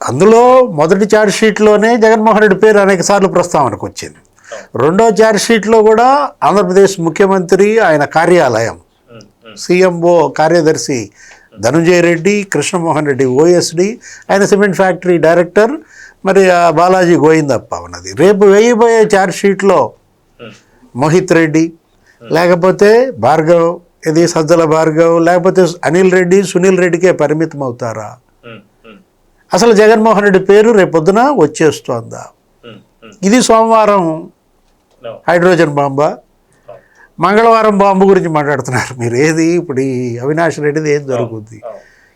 అందులో మొదటి ఛార్జ్షీట్లోనే జగన్మోహన్ రెడ్డి పేరు అనేక సార్లు ప్రస్తావనకు వచ్చింది. రెండో ఛార్జ్షీట్లో కూడా ఆంధ్రప్రదేశ్ ముఖ్యమంత్రి, ఆయన కార్యాలయం, సిఎంఓ కార్యదర్శి ధనుంజయ రెడ్డి, కృష్ణమోహన్ రెడ్డి ఓఎస్డి, ఆయన సిమెంట్ ఫ్యాక్టరీ డైరెక్టర్, మరి బాలాజీ గోవిందప్ప ఉన్నది. రేపు వేయబోయే ఛార్జ్షీట్లో మోహిత్ రెడ్డి, లేకపోతే భార్గవ్, ఇది సజ్జల భార్గవ్, లేకపోతే అనిల్ రెడ్డి, సునీల్ రెడ్డికే పరిమితం అవుతారా? అసలు జగన్మోహన్ రెడ్డి పేరు రేపొద్దున వచ్చేస్తోందా? ఇది సోమవారం హైడ్రోజన్ బాంబా, మంగళవారం బాంబు గురించి మాట్లాడుతున్నారు మీరు. ఏది ఇప్పుడు ఈ అవినాష్ రెడ్డిది ఏం జరుగుద్ది?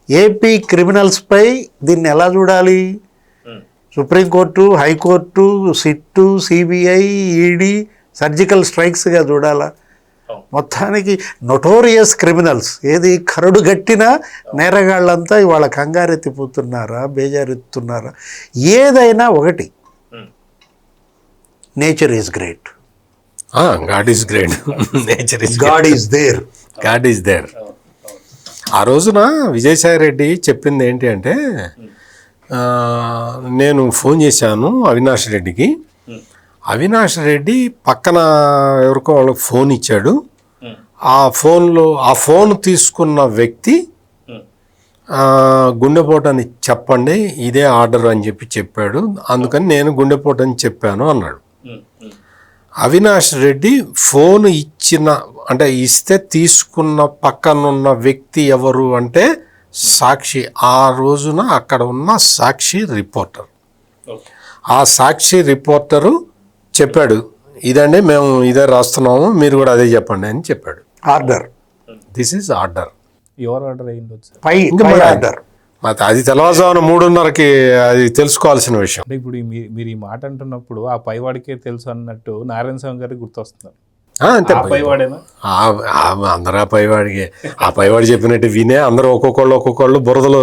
ఏపీ క్రిమినల్స్పై దీన్ని ఎలా చూడాలి? Supreme court, high court, SIT, CBI, ED, surgical స్ట్రైక్స్గా చూడాలా? మొత్తానికి నొటోరియస్ క్రిమినల్స్, ఏది కరడు గట్టిన నేరగాళ్ళంతా ఇవాళ కంగారెత్తిపోతున్నారా, బేజారెత్తుతున్నారా? ఏదైనా ఒకటి, nature is great, God is great, nature is God is there, God is there. ఆ రోజున విజయసాయి రెడ్డి చెప్పింది ఏంటి అంటే, నేను ఫోన్ చేశాను అవినాష్ రెడ్డికి, అవినాష్ రెడ్డి పక్కన ఎవరికో వాళ్ళకి ఫోన్ ఇచ్చాడు, ఆ ఫోన్ తీసుకున్న వ్యక్తి గుండెపోటు అని చెప్పండి, ఇదే ఆర్డర్ అని చెప్పాడు, అందుకని నేను గుండెపోటు అని చెప్పాను అన్నాడు. అవినాష్ రెడ్డి ఫోన్ ఇస్తే తీసుకున్న పక్కనున్న వ్యక్తి ఎవరు అంటే సాక్షి, ఆ రోజున అక్కడ ఉన్న సాక్షి రిపోర్టర్. ఆ సాక్షి రిపోర్టరు చెప్పాడు, ఇదండి మేము ఇదే రాస్తున్నాము, మీరు కూడా అదే చెప్పండి అని చెప్పాడు. Order, this is order. ఎవరు ఆర్డర్ అయ్యిండొచ్చు? పై ఆర్డర్. అది తెల్లవారుజామున 3:30కి అది తెలుసుకోవాల్సిన విషయం. అంటే ఇప్పుడు మీరు ఈ మాట అంటున్నప్పుడు ఆ పైవాడికే తెలుసు అన్నట్టు నారాయణ స్వామి గారికి గుర్తొస్తున్నారు. అంతే, పైవాడేనా? అందరూ ఆ పైవాడు చెప్పినట్టు వినే అందరూ ఒక్కొక్కళ్ళు బురదలో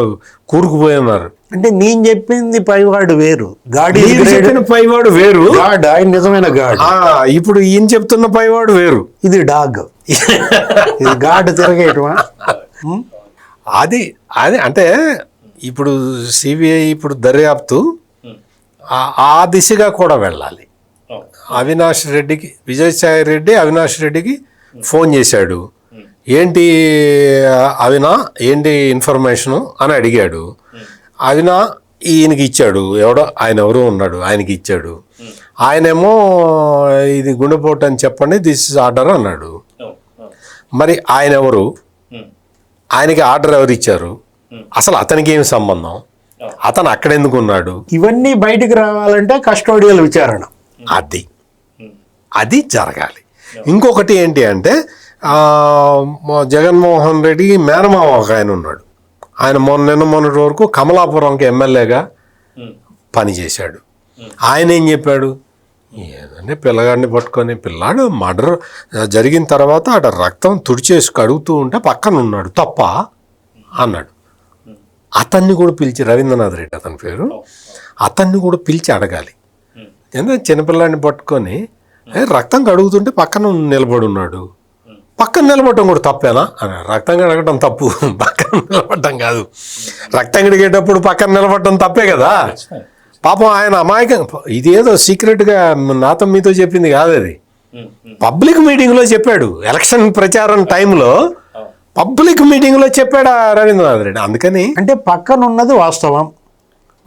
కూరుకుపోయి ఉన్నారు. అంటే నేను చెప్పింది పైవాడు వేరు, గాడ్ చెప్పిన పైవాడు వేరు, గాడ్ ఆయన నిజమైన గాడ్. ఇప్పుడు ఈయన చెప్తున్న పైవాడు వేరు, ఇది డాగ్, ఇది గాడ్ తిరగేయటమా? అది అంటే ఇప్పుడు సిబిఐ ఇప్పుడు దర్యాప్తు ఆ దిశగా కూడా వెళ్ళాలి. అవినాష్ రెడ్డికి, విజయసాయి రెడ్డి అవినాష్ రెడ్డికి ఫోన్ చేశాడు, ఏంటి ఏంటి ఇన్ఫర్మేషను అని అడిగాడు. ఈయనకి ఇచ్చాడు, ఆయన ఎవరో ఉన్నాడు, ఆయనకి ఇచ్చాడు. ఆయనేమో ఇది గుండెపోటు అని చెప్పండి, దిస్ ఇస్ ఆర్డర్ అన్నాడు. మరి ఆయన ఎవరు, ఆయనకి ఆర్డర్ ఎవరు ఇచ్చారు, అసలు అతనికి ఏమి సంబంధం, అతను అక్కడ ఎందుకు ఉన్నాడు? ఇవన్నీ బయటికి రావాలంటే కస్టోడియల్ విచారణ, అది జరగాలి. ఇంకొకటి ఏంటి అంటే జగన్మోహన్ రెడ్డి మేనమామ ఒక ఆయన ఉన్నాడు, ఆయన మొన్నటి వరకు కమలాపురంకి ఎమ్మెల్యేగా పనిచేశాడు. ఆయన ఏం చెప్పాడు, ఏదంటే పిల్లగాడిని పట్టుకొని, పిల్లాడు మర్డర్ జరిగిన తర్వాత అక్కడ రక్తం తుడిచేసి కడుగుతూ ఉంటే పక్కన ఉన్నాడు, తప్ప అన్నాడు. అతన్ని కూడా పిలిచి, రవీంద్రనాథ్ రెడ్డి అతని పేరు, అతన్ని కూడా పిలిచి అడగాలి. ఎందుకంటే చిన్నపిల్లాడిని పట్టుకొని రక్తం కడుగుతుంటే పక్కన నిలబడి ఉన్నాడు, పక్కన నిలబడటం కూడా తప్పేనా అని. రక్తం కడగటం తప్పు, పక్కన నిలబడటం కాదు. రక్తం కడిగేటప్పుడు పక్కన నిలబడటం తప్పే కదా. పాపం ఆయన అమాయకం, ఇదేదో సీక్రెట్గా నాతో మీతో చెప్పింది కాదు, అది పబ్లిక్ మీటింగ్లో చెప్పాడు. ఎలక్షన్ ప్రచారం టైంలో పబ్లిక్ మీటింగ్లో చెప్పాడు రవీంద్రనాథ్ రెడ్డి. అందుకని అంటే పక్కన ఉన్నది వాస్తవం,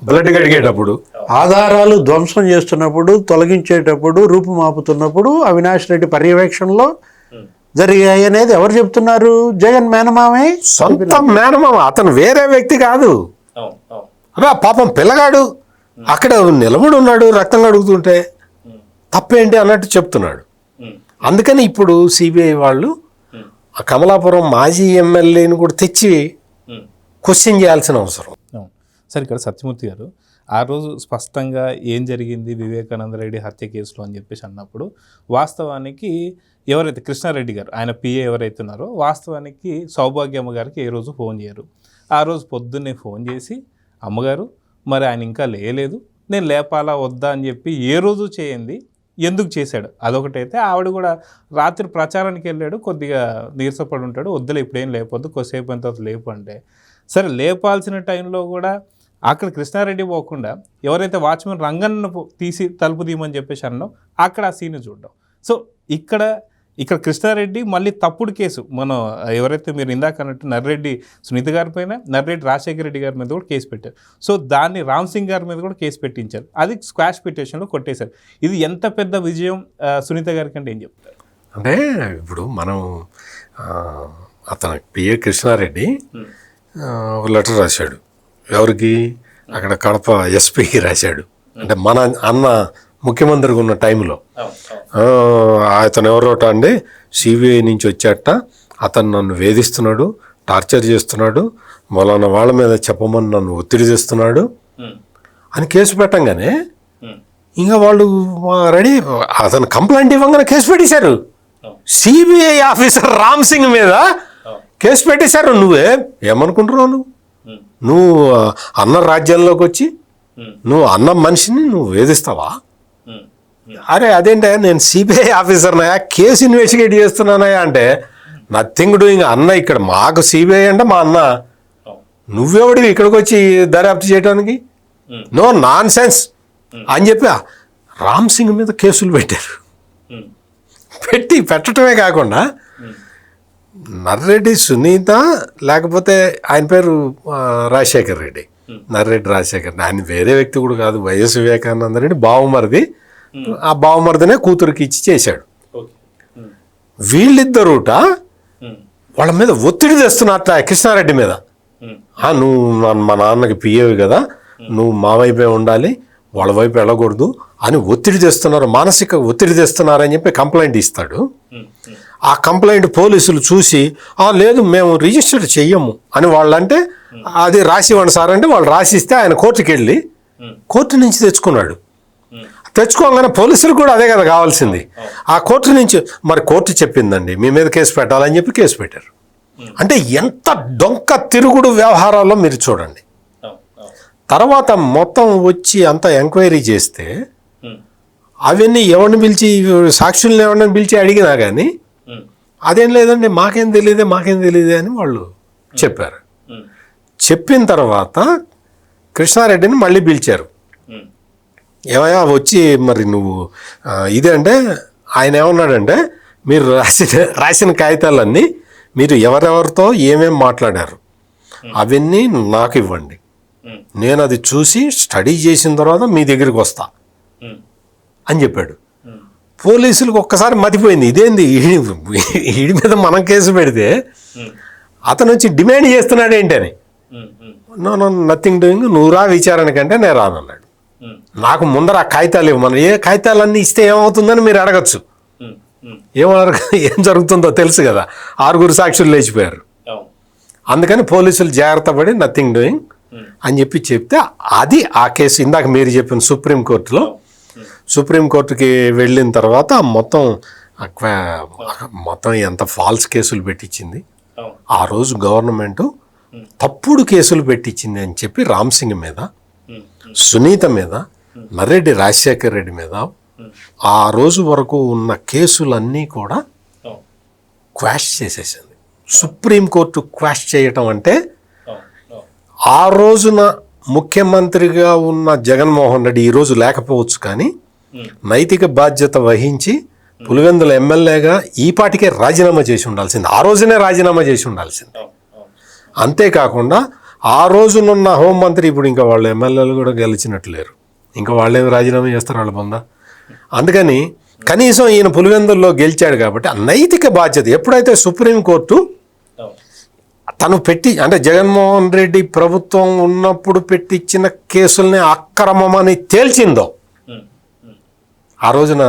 బ్లడ్ కడిగేటప్పుడు, ఆధారాలు ధ్వంసం చేస్తున్నప్పుడు, తొలగించేటప్పుడు, రూపుమాపుతున్నప్పుడు అవినాష్ రెడ్డి పర్యవేక్షణలో జరిగాయి అనేది ఎవరు చెప్తున్నారు? జగన్ మేనమామే, సొంత మేనమామ, అతను వేరే వ్యక్తి కాదు. పాపం పిల్లగాడు అక్కడ నిలబడి ఉన్నాడు, రక్తం కడుగుతుంటే తప్పేంటి అన్నట్టు చెప్తున్నాడు. అందుకని ఇప్పుడు సిబిఐ వాళ్ళు కమలాపురం మాజీ ఎమ్మెల్యేని కూడా తెచ్చి క్వశ్చన్ చేయాల్సిన అవసరం. సార్ ఇక్కడ సత్యమూర్తి గారు, ఆ రోజు స్పష్టంగా ఏం జరిగింది వివేకానంద రెడ్డి హత్య కేసులో అని చెప్పేసి అన్నప్పుడు వాస్తవానికి ఎవరైతే కృష్ణారెడ్డి గారు ఆయన పిఏ ఎవరైతే ఉన్నారో వాస్తవానికి సౌభాగ్యమ్మ గారికి ఏ రోజు ఫోన్ చేయరు. ఆ రోజు పొద్దున్నే ఫోన్ చేసి అమ్మగారు మరి ఆయన ఇంకా లేయలేదు, నేను లేపాలా వద్దా అని చెప్పి ఏ రోజు చేయండి, ఎందుకు చేశాడు అదొకటైతే. ఆవిడ కూడా రాత్రి ప్రచారానికి వెళ్ళాడు, కొద్దిగా నీరసపడి ఉంటాడు, వద్దులే ఇప్పుడేం లేపొద్దు కొద్దిసేపు అయిన తర్వాత లేపు అంటే సరే లేపాల్సిన టైంలో కూడా అక్కడ కృష్ణారెడ్డి పోకుండా ఎవరైతే వాచ్మెన్ రంగన్న తీసి తలుపు తీయమని చెప్పేసి అన్నో అక్కడ ఆ సీన్ చూడడం. సో ఇక్కడ కృష్ణారెడ్డి మళ్ళీ తప్పుడు కేసు మనం ఎవరైతే మీరు ఇందాక అన్నట్టు నర్రెడ్డి సునీత గారి పైన నర్రెడ్డి రాజశేఖర రెడ్డి గారి మీద కూడా కేసు పెట్టారు. సో దాన్ని రామ్ సింగ్ గారి మీద కూడా కేసు పెట్టించారు, అది స్క్వాష్ పిటిషన్లో కొట్టేశారు. ఇది ఎంత పెద్ద విజయం సునీత గారి కంటే ఏం చెప్తారు? అంటే ఇప్పుడు మనం అతను పిఏ కృష్ణారెడ్డి ఒక లెటర్ రాశాడు, ఎవరికి అక్కడ కడప ఎస్పీకి రాశాడు. అంటే మన అన్న ముఖ్యమంత్రిగా ఉన్న టైంలో అతను ఎవరోట అండి సిబిఐ నుంచి వచ్చాట, అతను నన్ను వేధిస్తున్నాడు, టార్చర్ చేస్తున్నాడు, మొలానా వాళ్ళ మీద చెప్పమని నన్ను ఒత్తిడి చేస్తున్నాడు అని కేసు పెట్టంగానే ఇంకా వాళ్ళు రెడీ, అతను కంప్లైంట్ ఇవ్వగానే కేసు పెట్టేశారు. సిబిఐ ఆఫీసర్ రామ్ సింగ్ మీద కేసు పెట్టేశారు. నువ్వే ఏమనుకుంటున్నావు? నువ్వు అన్న రాజ్యంలోకి వచ్చి నువ్వు అన్న మనిషిని నువ్వు వేధిస్తావా? అరే అదేంటే నేను సిబిఐ ఆఫీసర్నయా, కేసు ఇన్వెస్టిగేట్ చేస్తున్నానయా అంటే నథింగ్ డూయింగ్. అన్న ఇక్కడ మాకు సిబిఐ అంటే మా అన్న, నువ్వెవడివి ఇక్కడికి వచ్చి దర్యాప్తు చేయడానికి? నో నాన్ సెన్స్ అని చెప్పి రామ్ సింగ్ మీద కేసులు పెట్టారు. పెట్టడమే కాకుండా నర్రెడ్డి సునీత లేకపోతే ఆయన పేరు రాజశేఖర్ రెడ్డి, నర్రెడ్డి రాజశేఖర్ రెడ్డి, ఆయన వేరే వ్యక్తి కూడా కాదు, వైఎస్ వివేకానంద రెడ్డి బావమరిది. ఆ బావమరిదినే కూతురికి ఇచ్చి చేశాడు. వీళ్ళిద్దరుట వాళ్ళ మీద ఒత్తిడి తెస్తున్నట్ట కృష్ణారెడ్డి మీద. నువ్వు మా నాన్నకి పిఏవి కదా, నువ్వు మా వైపే ఉండాలి, వాళ్ళ వైపు వెళ్ళకూడదు అని ఒత్తిడి తెస్తున్నారు, మానసిక ఒత్తిడి తెస్తున్నారని చెప్పి కంప్లైంట్ ఇస్తాడు. ఆ కంప్లైంట్ పోలీసులు చూసి లేదు మేము రిజిస్టర్ చెయ్యము అని వాళ్ళంటే అది రాసివ్వండి సార్ అంటే వాళ్ళు రాసిస్తే ఆయన కోర్టుకి వెళ్ళి కోర్టు నుంచి తెచ్చుకున్నాడు. తెచ్చుకోగానే పోలీసులు కూడా అదే కదా కావాల్సింది. ఆ కోర్టు నుంచి మరి కోర్టు చెప్పిందండి మీ మీద కేసు పెట్టాలని చెప్పి కేసు పెట్టారు. అంటే ఎంత డొంక తిరుగుడు వ్యవహారాల్లో మీరు చూడండి. తర్వాత మొత్తం వచ్చి అంత ఎంక్వైరీ చేస్తే అవన్నీ ఎవరిని పిలిచి సాక్షుల్ని ఎవరిని పిలిచి అడిగినా కానీ అదేం లేదండి మాకేం తెలియదే అని వాళ్ళు చెప్పారు. చెప్పిన తర్వాత కృష్ణారెడ్డిని మళ్ళీ పిలిచారు. ఏమయ్యా వచ్చి మరి నువ్వు ఇదే అంటే ఆయన ఏమన్నాడంటే మీరు రాసిన కాగితాలన్నీ మీరు ఎవరెవరితో ఏమేం మాట్లాడారు అవన్నీ నాకు ఇవ్వండి, నేను అది చూసి స్టడీ చేసిన తర్వాత మీ దగ్గరికి వస్తా అని చెప్పాడు. పోలీసులకు ఒక్కసారి మతిపోయింది, ఇదేంది వీడి మీద మనం కేసు పెడితే అతను వచ్చి డిమాండ్ చేస్తున్నాడు ఏంటని. నో నథింగ్ డూయింగ్, నువ్వు రా విచారణకంటే నేను రానన్నాడు. నాకు ముందర ఆ కాగితాలు ఇవ్వమని, ఏ కాగితాలన్నీ ఇస్తే ఏమవుతుందని మీరు అడగచ్చు. ఏం జరుగుతుందో తెలుసు కదా, 6 సాక్షులు లేచిపోయారు. అందుకని పోలీసులు జాగ్రత్త పడి నథింగ్ డూయింగ్ అని చెప్పి చెప్తే అది ఆ కేసు ఇందాక మీరు చెప్పిన సుప్రీంకోర్టుకి వెళ్ళిన తర్వాత మొత్తం ఎంత ఫాల్స్ కేసులు పెట్టించింది. ఆ రోజు గవర్నమెంట్ తప్పుడు కేసులు పెట్టించింది అని చెప్పి రామ్ సింగ్ మీద, సునీత మీద, నర్రెడ్డి రాజశేఖర్ రెడ్డి మీద ఆ రోజు వరకు ఉన్న కేసులన్నీ కూడా క్వాష్ చేసేసింది. సుప్రీంకోర్టు క్వాష్ చేయటం అంటే ఆ రోజున ముఖ్యమంత్రిగా ఉన్న జగన్మోహన్ రెడ్డి ఈరోజు లేకపోవచ్చు కానీ నైతిక బాధ్యత వహించి పులివెందుల ఎమ్మెల్యేగా ఈపాటికే రాజీనామా చేసి ఉండాల్సింది, ఆ రోజునే రాజీనామా చేసి ఉండాల్సింది. అంతేకాకుండా ఆ రోజునున్న హోంమంత్రి ఇప్పుడు ఇంకా వాళ్ళ ఎమ్మెల్యేలు కూడా గెలిచినట్లు లేరు, ఇంకా వాళ్ళేమి రాజీనామా చేస్తారు వాళ్ళ పొందా. అందుకని కనీసం ఈయన పులివెందుల్లో గెలిచాడు కాబట్టి ఆ నైతిక బాధ్యత ఎప్పుడైతే సుప్రీంకోర్టు తను అంటే జగన్మోహన్ రెడ్డి ప్రభుత్వం ఉన్నప్పుడు పెట్టించిన కేసుల్ని అక్రమమని తేల్చిందో ఆ రోజున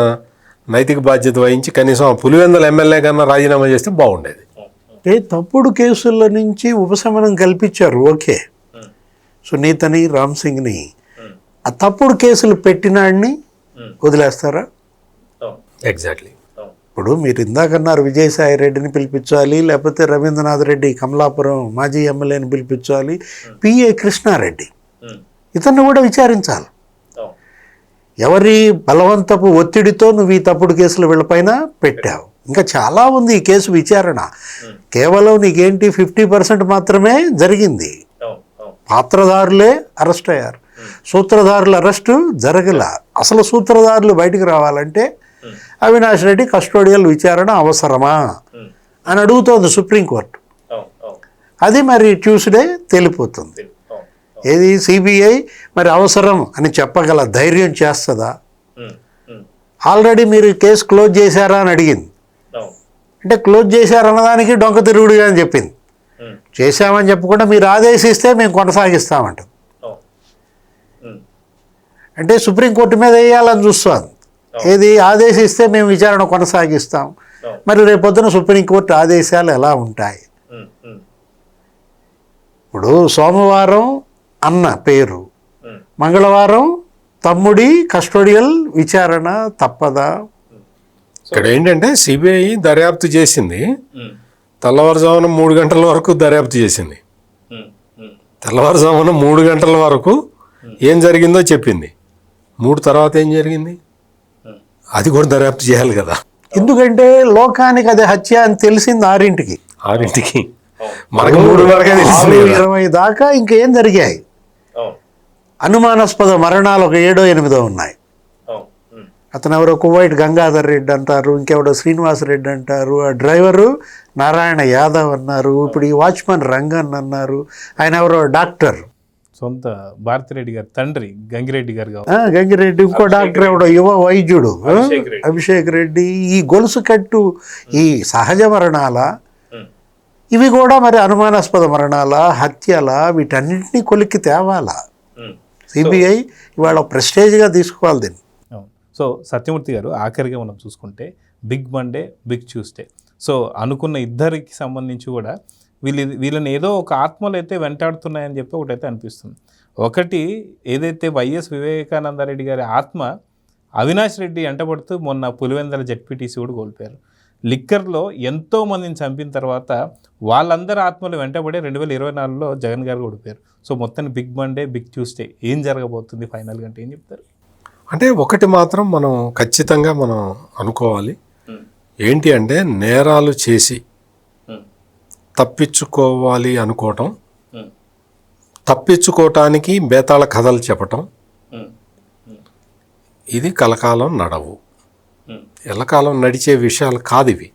నైతిక బాధ్యత వహించి కనీసం ఆ పులివెందుల ఎమ్మెల్యే కన్నా రాజీనామా చేస్తే బాగుండేది. తప్పుడు కేసుల నుంచి ఉపశమనం కల్పించారు, ఓకే. సునీతని రామ్ సింగ్ని ఆ తప్పుడు కేసులు పెట్టినాడిని వదిలేస్తారా? ఎగ్జాక్ట్లీ. ఇప్పుడు మీరు ఇందాకన్నారు విజయసాయి రెడ్డిని పిలిపించాలి, లేకపోతే రవీంద్రనాథ్ రెడ్డి కమలాపురం మాజీ ఎమ్మెల్యేని పిలిపించాలి, పిఏ కృష్ణారెడ్డి ఇతన్ని కూడా విచారించాలి. ఎవరి బలవంతపు ఒత్తిడితో నువ్వు ఈ తప్పుడు కేసులు వీళ్ళపైన పెట్టావు? ఇంకా చాలా ఉంది ఈ కేసు విచారణ. కేవలం నీకేంటి 50% మాత్రమే జరిగింది. పాత్రధారులే అరెస్ట్ అయ్యారు, సూత్రధారుల అరెస్టు జరగల. అసలు సూత్రధారులు బయటికి రావాలంటే అవినాష్ రెడ్డి కస్టోడియల్ విచారణ అవసరమా అని అడుగుతోంది సుప్రీంకోర్టు. అది మరి ట్యూస్డే తేలిపోతుంది. ఏది సిబిఐ మరి అవసరం అని చెప్పగల ధైర్యం చేస్తుందా? ఆల్రెడీ మీరు కేసు క్లోజ్ చేశారా అని అడిగింది. అంటే క్లోజ్ చేశారన్నదానికి డొంక తిరుగుడుగా అని చెప్పింది. చేశామని చెప్పకుండా మీరు ఆదేశిస్తే మేము కొనసాగిస్తామంట. అంటే సుప్రీంకోర్టు మీద వేయాలని చూస్తుంది. ఏది ఆదేశిస్తే మేము విచారణ కొనసాగిస్తాం. మరి రేపొద్దున సుప్రీంకోర్టు ఆదేశాలు ఎలా ఉంటాయి? ఇప్పుడు సోమవారం అన్న పేరు, మంగళవారం తమ్ముడి కస్టోడియల్ విచారణ తప్పదా? ఇక్కడ ఏంటంటే సిబిఐ దర్యాప్తు చేసింది, తెల్లవారుజామున 3 గంటల వరకు దర్యాప్తు చేసింది. తెల్లవారుజామున 3 గంటల వరకు ఏం జరిగిందో చెప్పింది. 3 తర్వాత ఏం జరిగింది అది కూడా దర్యాప్తు చేయాలి కదా. ఎందుకంటే లోకానికి అది హత్య అని తెలిసింది 6ంటికి. మనకు 3 వరకే తెలిసింది. 20 దాకా ఇంకేం జరిగాయి? అనుమానాస్పద మరణాలు ఒక 7 8 ఉన్నాయి. అతను ఎవరో కువైట్ గంగాధర్ రెడ్డి అంటారు, ఇంకెవడో శ్రీనివాస్ రెడ్డి అంటారు, ఆ డ్రైవరు నారాయణ యాదవ్ అన్నారు, ఇప్పుడు ఈ వాచ్మెన్ రంగన్ అన్నారు, ఆయన ఎవరో డాక్టర్, సొంత భారతిరెడ్డి గారు తండ్రి గంగిరెడ్డి గారు గంగిరెడ్డి, ఇంకో డాక్టర్ ఎవడో యువ వైద్యుడు అభిషేక్ రెడ్డి. ఈ గొలుసు కట్టు ఈ సహజ మరణాల, ఇవి కూడా మరి అనుమానాస్పద మరణాల, హత్యల, వీటన్నింటినీ కొలిక్కి తేవాలా సిబిఐ. ఇవాళ ప్రెస్టేజ్గా తీసుకోవాలి దీన్ని. సో సత్యమూర్తి గారు, ఆఖరిగా మనం చూసుకుంటే big Monday, big Tuesday, so అనుకున్న ఇద్దరికి సంబంధించి కూడా వీళ్ళని ఏదో ఒక ఆత్మలు అయితే వెంటాడుతున్నాయని చెప్పి ఒకటైతే అనిపిస్తుంది. ఒకటి ఏదైతే వైఎస్ వివేకానందరెడ్డి గారి ఆత్మ అవినాష్ రెడ్డి ఎంటబడుతూ మొన్న పులివెందుల జెడ్పీటీసీ కూడా కోల్పోయారు. లిక్కర్లో ఎంతో మందిని చంపిన తర్వాత వాళ్ళందరి ఆత్మలు వెంటబడి 2024లో జగన్ గారు ఓడిపోయారు. సో మొత్తాన్ని బిగ్ మండే, బిగ్ ట్యూస్డే ఏం జరగబోతుంది ఫైనల్గా అంటే ఏం చెప్తారు? అంటే ఒకటి మాత్రం మనం ఖచ్చితంగా మనం అనుకోవాలి, ఏంటి అంటే నేరాలు చేసి తప్పించుకోవాలి అనుకోవటం, తప్పించుకోవటానికి బేతాళ కథలు చెప్పటం, ఇది కలకాలం నడవు, ఎల్లకాలం నడిచే విషయాలు కాదు ఇవి.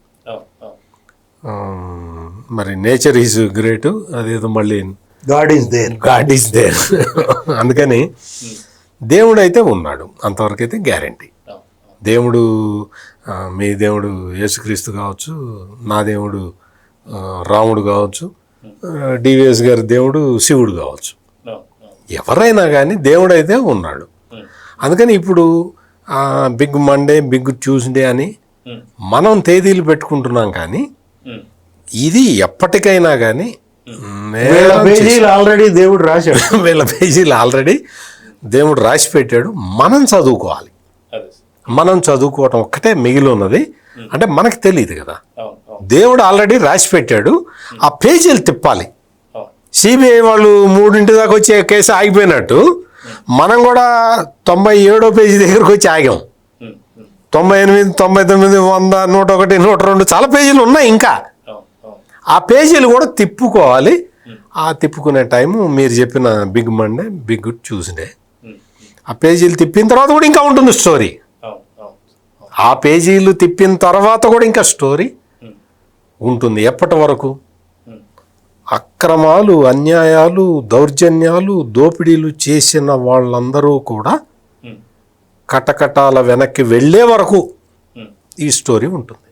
మరి నేచర్ ఈజ్ గ్రేట్, అదేదో మళ్ళీ గాడ్ ఈజ్ దేర్ అందుకని దేవుడు అయితే ఉన్నాడు, అంతవరకు అయితే గ్యారంటీ. దేవుడు, మీ దేవుడు యేసుక్రీస్తు కావచ్చు, నా దేవుడు రాముడు కావచ్చు, డివిఎస్ గారి దేవుడు శివుడు కావచ్చు, ఎవరైనా కానీ దేవుడు అయితే ఉన్నాడు. అందుకని ఇప్పుడు బిగ్ మండే, బిగ్ ట్యూస్డే అని మనం తేదీలు పెట్టుకుంటున్నాం, కానీ ఇది ఎప్పటికైనా కానీ ఆల్రెడీ దేవుడు రాశాడు, 1000 పేజీలు ఆల్రెడీ దేవుడు రాసి పెట్టాడు. మనం చదువుకోవాలి, మనం చదువుకోవటం ఒక్కటే మిగిలి ఉన్నది. అంటే మనకు తెలియదు కదా, దేవుడు ఆల్రెడీ రాసి పెట్టాడు, ఆ పేజీలు తిప్పాలి. సిబిఐ వాళ్ళు 3 దాకా వచ్చే కేసు ఆగిపోయినట్టు మనం కూడా 97వ పేజీ దగ్గరకు వచ్చి ఆగాం. 98, 99, 100, 101, 102 చాలా పేజీలు ఉన్నాయి ఇంకా. ఆ పేజీలు కూడా తిప్పుకోవాలి. ఆ తిప్పుకునే టైము మీరు చెప్పిన బిగ్ మండే, బిగ్ ట్యూస్డే, ఆ పేజీలు తిప్పిన తర్వాత కూడా ఇంకా ఉంటుంది స్టోరీ. ఆ పేజీలు తిప్పిన తర్వాత కూడా ఇంకా స్టోరీ ఉంటుంది. ఎప్పటి వరకు? అక్రమాలు, అన్యాయాలు, దౌర్జన్యాలు, దోపిడీలు చేసిన వాళ్ళందరూ కూడా కటకటాల వెనక్కి వెళ్ళే వరకు ఈ స్టోరీ ఉంటుంది.